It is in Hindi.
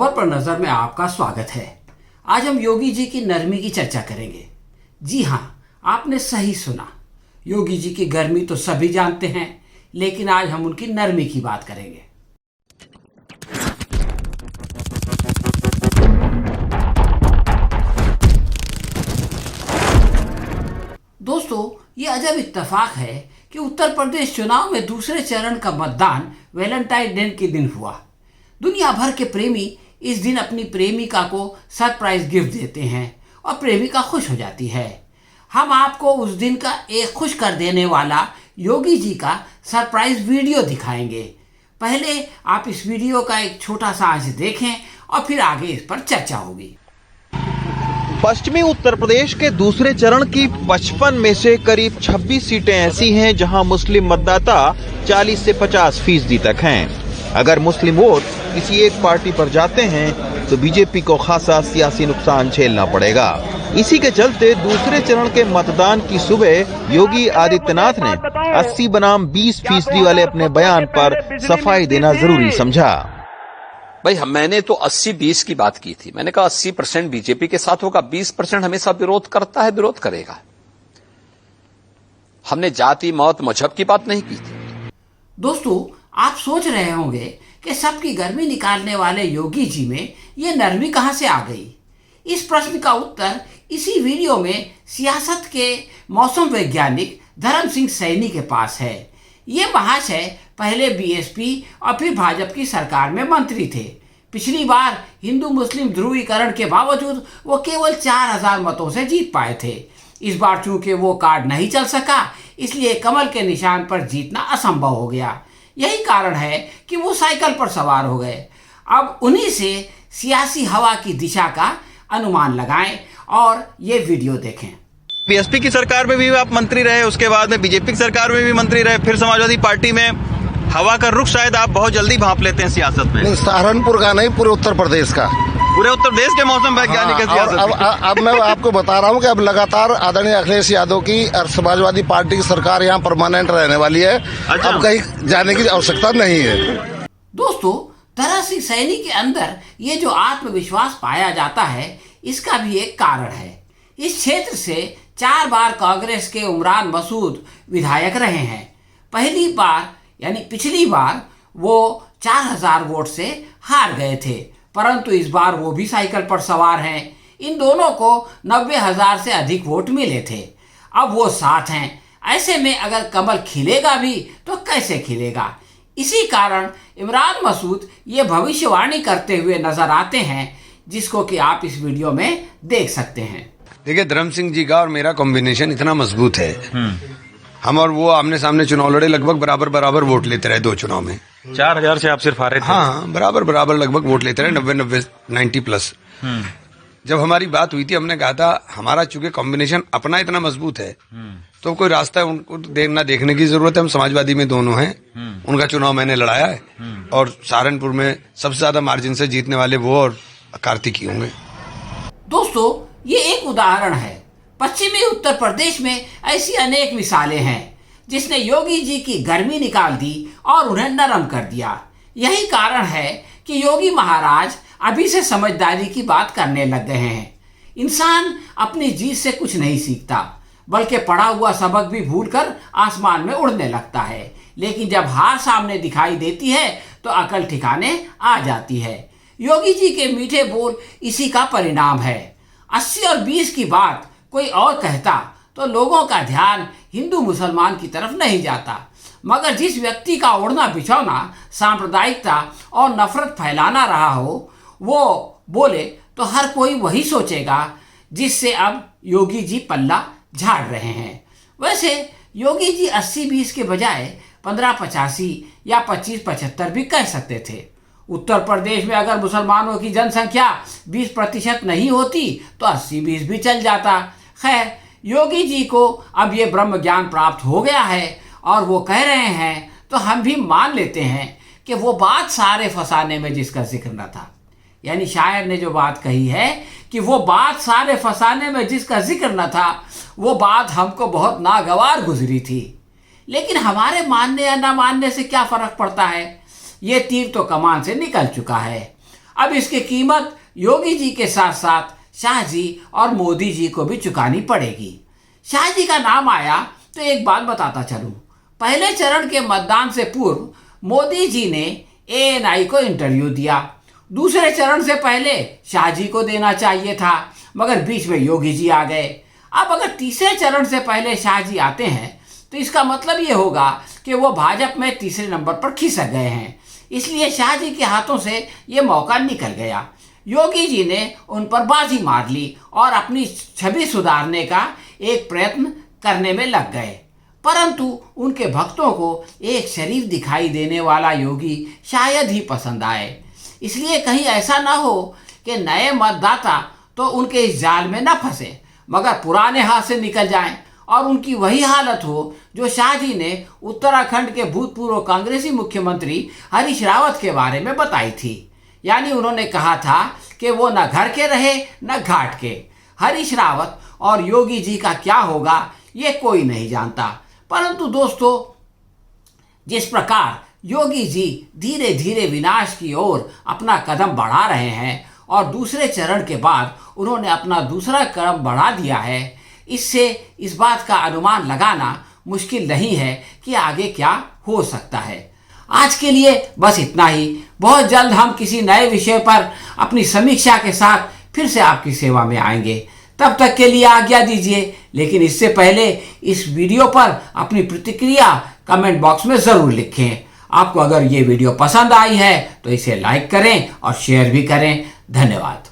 खबर पर नजर में आपका स्वागत है। आज हम योगी जी की नरमी की चर्चा करेंगे। जी हाँ, आपने सही सुना। योगी जी की गर्मी तो सभी जानते हैं, लेकिन आज हम उनकी नरमी की बात करेंगे। दोस्तों, ये अजब इत्तेफाक है कि उत्तर प्रदेश चुनाव में दूसरे चरण का मतदान वैलेंटाइन डे के दिन हुआ। दुनिया भर के प्रेमी इस दिन अपनी प्रेमिका को सरप्राइज गिफ्ट देते हैं और प्रेमिका खुश हो जाती है। हम आपको उस दिन का एक खुश कर देने वाला योगी जी का सरप्राइज वीडियो दिखाएंगे। पहले आप इस वीडियो का एक छोटा सा अंश देखें और फिर आगे इस पर चर्चा होगी। पश्चिमी उत्तर प्रदेश के दूसरे चरण की 55 में से करीब 26 सीटें ऐसी हैं जहां मुस्लिम मतदाता 40 से 50% तक हैं। अगर मुस्लिम वोट किसी एक पार्टी पर जाते हैं तो बीजेपी को खासा सियासी नुकसान झेलना पड़ेगा। इसी के चलते दूसरे चरण के मतदान की सुबह योगी आदित्यनाथ ने 80 बनाम 20% वाले अपने बयान पर सफाई देना जरूरी समझा। भाई मैंने तो 80-20 की बात की थी। मैंने कहा 80% बीजेपी के साथ होगा, 20% हमेशा विरोध करता है, विरोध करेगा। हमने जाति मौत मजहब की बात नहीं की थी। दोस्तों, आप सोच रहे होंगे कि सबकी गर्मी निकालने वाले योगी जी में ये नरमी कहां से आ गई। इस प्रश्न का उत्तर इसी वीडियो में सियासत के मौसम वैज्ञानिक धर्म सिंह सैनी के पास है। ये महाशय पहले बीएसपी और फिर भाजपा की सरकार में मंत्री थे। पिछली बार हिंदू मुस्लिम ध्रुवीकरण के बावजूद वो केवल 4000 मतों से जीत पाए थे। इस बार चूंकि वो कार्ड नहीं चल सका, इसलिए कमल के निशान पर जीतना असंभव हो गया। यही कारण है कि वो साइकिल पर सवार हो गए। अब उन्हीं से सियासी हवा की दिशा का अनुमान लगाएं और ये वीडियो देखें। बीएसपी की सरकार में भी आप मंत्री रहे, उसके बाद में बीजेपी की सरकार में भी मंत्री रहे, फिर समाजवादी पार्टी में। हवा का रुख शायद आप बहुत जल्दी भांप लेते हैं सियासत में। सहारनपुर का नहीं, पूरे उत्तर प्रदेश का। पूरे उत्तर प्रदेश के मौसम वैज्ञानिक सियासत। अब मैं आपको बता रहा हूँ कि अब लगातार आदरणीय अखिलेश यादव की और समाजवादी पार्टी की सरकार यहाँ परमानेंट रहने वाली है। अच्छा। अब कहीं जाने की आवश्यकता नहीं है। दोस्तों, धर्म सिंह सैनी के अंदर ये जो आत्मविश्वास पाया जाता है, इसका भी एक कारण है। इस क्षेत्र से 4 बार कांग्रेस के उमरान मसूद विधायक रहे हैं। पहली बार यानी पिछली बार वो 4000 वोट से हार गए थे, परंतु इस बार वो भी साइकिल पर सवार हैं। इन दोनों को 90,000 से अधिक वोट मिले थे। अब वो साथ हैं। ऐसे में अगर कमल खिलेगा भी तो कैसे खिलेगा। इसी कारण इमरान मसूद ये भविष्यवाणी करते हुए नजर आते हैं, जिसको कि आप इस वीडियो में देख सकते हैं। देखिए, धर्म सिंह जी का और मेरा कॉम्बिनेशन इतना मजबूत है। हम और वो आमने सामने चुनाव लड़े, लगभग बराबर वोट लेते रहे 2 चुनाव में। 4000 से आप सिर्फ हारे थे। हाँ, बराबर लगभग वोट लेते रहे, 90 प्लस। जब हमारी बात हुई थी, हमने कहा था हमारा चूंकि कॉम्बिनेशन अपना इतना मजबूत है तो कोई रास्ता है उनको देखने की जरूरत है। हम समाजवादी में दोनों हैं, उनका चुनाव मैंने लड़ाया है और सहारनपुर में सबसे ज्यादा मार्जिन से जीतने वाले वो और कार्तिक ही होंगे। दोस्तों, ये एक उदाहरण है। पश्चिमी उत्तर प्रदेश में ऐसी अनेक मिसालें हैं जिसने योगी जी की गर्मी निकाल दी और उन्हें नरम कर दिया। यही कारण है कि योगी महाराज अभी से समझदारी की बात करने लग गए हैं। इंसान अपनी जीत से कुछ नहीं सीखता, बल्कि पढ़ा हुआ सबक भी भूलकर आसमान में उड़ने लगता है। लेकिन जब हार सामने दिखाई देती है तो अकल ठिकाने आ जाती है। योगी जी के मीठे बोल इसी का परिणाम है। 80 और 20 की बात कोई और कहता तो लोगों का ध्यान हिंदू मुसलमान की तरफ नहीं जाता, मगर जिस व्यक्ति का ओढ़ना बिछौना सांप्रदायिकता और नफरत फैलाना रहा हो, वो बोले तो हर कोई वही सोचेगा, जिससे अब योगी जी पल्ला झाड़ रहे हैं। वैसे योगी जी 80-20 के बजाय 15-85 या 25-75 भी कह सकते थे। उत्तर प्रदेश में अगर मुसलमानों की जनसंख्या 20% नहीं होती तो 80-20 भी चल जाता। खैर, योगी जी को अब ये ब्रह्म ज्ञान प्राप्त हो गया है और वो कह रहे हैं तो हम भी मान लेते हैं कि वो बात सारे फसाने में जिसका जिक्र न था। यानी शायर ने जो बात कही है कि वो बात सारे फसाने में जिसका जिक्र न था, वो बात हमको बहुत नागवार गुजरी थी। लेकिन हमारे मानने या ना मानने से क्या फर्क पड़ता है। ये तीर तो कमान से निकल चुका है। अब इसकी कीमत योगी जी के साथ साथ शाह जी और मोदी जी को भी चुकानी पड़ेगी। शाह जी का नाम आया तो एक बात बताता चलूं, पहले चरण के मतदान से पूर्व मोदी जी ने ANI को इंटरव्यू दिया। दूसरे चरण से पहले शाह जी को देना चाहिए था, मगर बीच में योगी जी आ गए। अब अगर तीसरे चरण से पहले शाह जी आते हैं तो इसका मतलब ये होगा कि वो भाजपा में तीसरे नंबर पर खिसक गए हैं, इसलिए शाह जी के हाथों से ये मौका निकल गया। योगी जी ने उन पर बाजी मार ली और अपनी छवि सुधारने का एक प्रयत्न करने में लग गए, परंतु उनके भक्तों को एक शरीफ दिखाई देने वाला योगी शायद ही पसंद आए। इसलिए कहीं ऐसा ना हो कि नए मतदाता तो उनके इस जाल में न फंसे मगर पुराने हाथ से निकल जाएं और उनकी वही हालत हो जो शाह जी ने उत्तराखंड के भूतपूर्व कांग्रेसी मुख्यमंत्री हरीश रावत के बारे में बताई थी। यानी उन्होंने कहा था कि वो न घर के रहे न घाट के। हरीश रावत और योगी जी का क्या होगा ये कोई नहीं जानता, परंतु दोस्तों जिस प्रकार योगी जी धीरे धीरे विनाश की ओर अपना कदम बढ़ा रहे हैं और दूसरे चरण के बाद उन्होंने अपना दूसरा कदम बढ़ा दिया है, इससे इस बात का अनुमान लगाना मुश्किल नहीं है कि आगे क्या हो सकता है। आज के लिए बस इतना ही। बहुत जल्द हम किसी नए विषय पर अपनी समीक्षा के साथ फिर से आपकी सेवा में आएंगे। तब तक के लिए आज्ञा दीजिए, लेकिन इससे पहले इस वीडियो पर अपनी प्रतिक्रिया कमेंट बॉक्स में ज़रूर लिखें। आपको अगर ये वीडियो पसंद आई है तो इसे लाइक करें और शेयर भी करें। धन्यवाद।